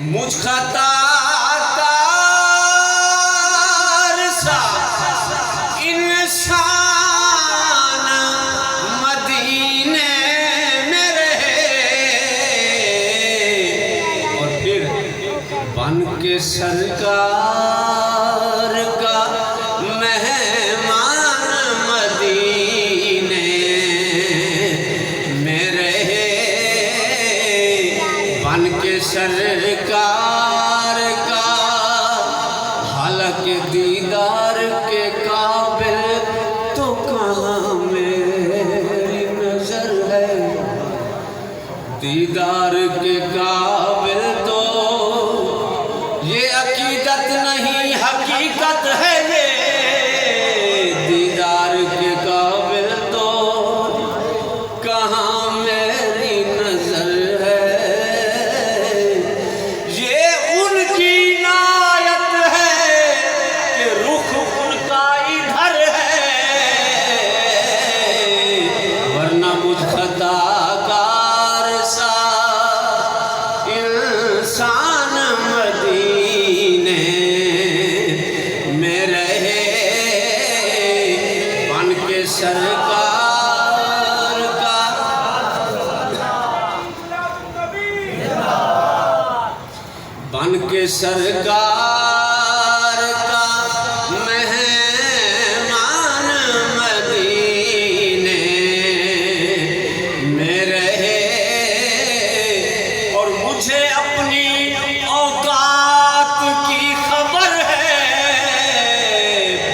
मुझ खताकार सा इंसान मदीने में रहे और फिर बन के सरकार का मेहमान मदीने में रहे, बन के सरकार का हालांकि दीदार के काबिल तो कहाँ मेरी नजर है, दीदार के काबिल तो ये अकीदत नहीं हकीकत है, ये दीदार के काबिल तो कहाँ मेरी नजर है। ये उनकी नायत है कि रुख उनका इधर है, वरना मुझ खताकार सा इंसान मदीने में रहे, बन के सरकार का बन के सरकार का मेहमान मदीने में रहे और मुझे अपनी औकात की खबर है,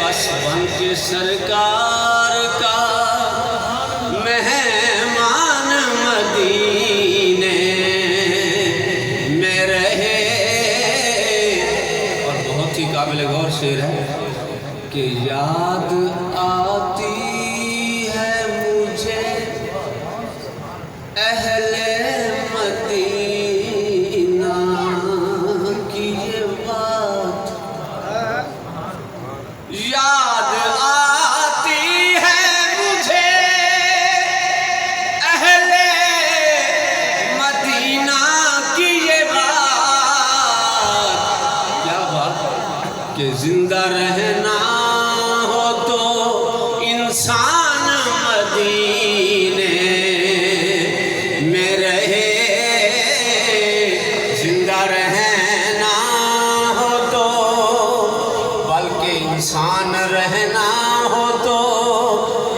बस बन के सरकार का मेहमान मदीने में रहे। और बहुत ही काबिल गौर शेर है कि याद आती है मुझे अहले मदीना की ये बात, याद आती है मुझे अहले मदीना की ये बात, क्या बात कि जिंदा रहना हो तो इंसान मदीने में रहे, जिंदा रहना हो तो बल्कि इंसान रहना हो तो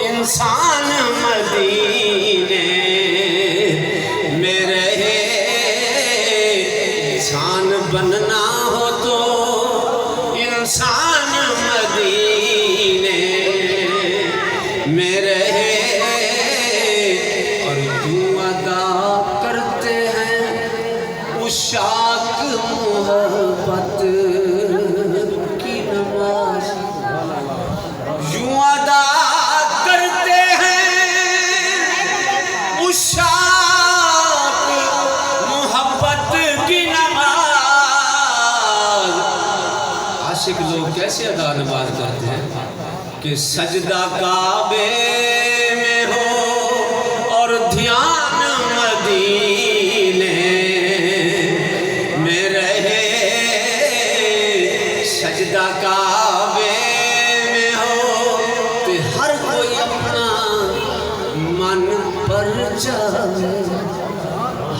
इंसान मदीने में रहे, इंसान बनना हो तो इंसान मदीने में रहे। और यूं अदा करते हैं उशाक मोहब्बत की नमाज, यूं अदा करते हैं उशाक मोहब्बत की नमाज। आशिक लोग कैसे अदा नमाज करते हैं कि सजदा काबे में हो और ध्यान मदीने में रहे, सजदा काबे में हो तो हर कोई अपना मन पर जाए,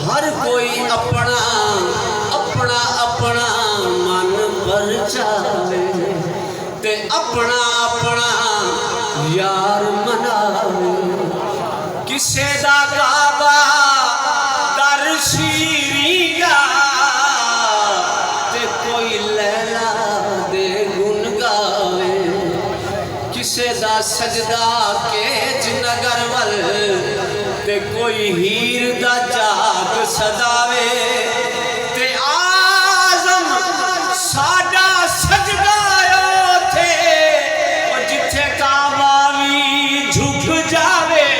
हर कोई अपना अपना अपना मन पर जाए ते अपना अपना यार मनावे। किसे दा काबा दर शीरी दा ते कोई लैला दे गुन गावे, किसे दा सजदा केज नगर वल ते कोई हीर दा जाग सदावे, ते आज़म साडा सजदा थे और जिथे काबा भी झुक जावे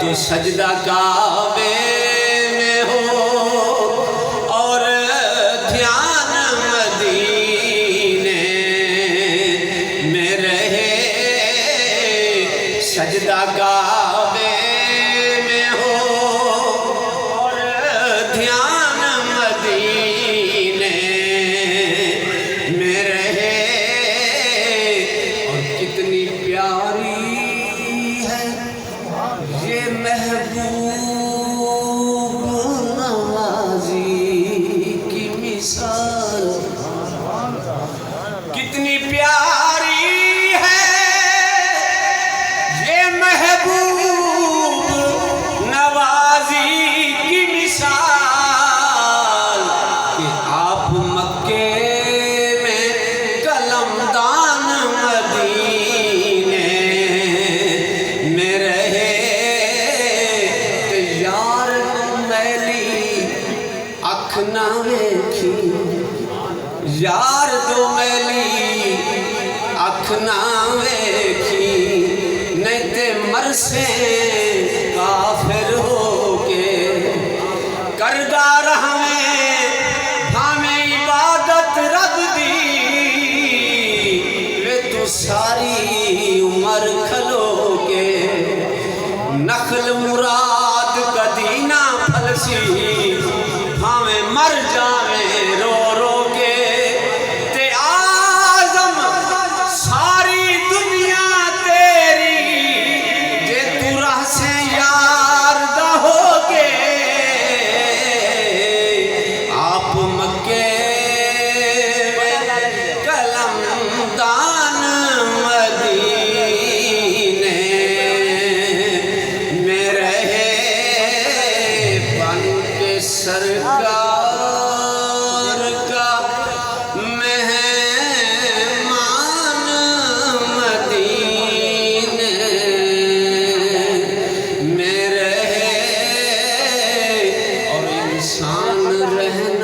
तो सजदा काबे में हो और ध्यान मदीने में रहे, सजदा काबे में हो अख ना वेखी यार दो मैली अख ना वेखी नहीं ते मरसे काफिर होके करदा रहवे भावें इबादत रब दी वे तू सारी उम्र खलो के नखल मुराद कदी ना फलसी भावें मर जावे रो रो के ते आज़म सारी दुनिया तेरी जे तू राह से यार दा होगे आप मक्के कलमदान मदीने में रहे बन के सरकार का मेहमान मदीने में रहे और इंसान रहने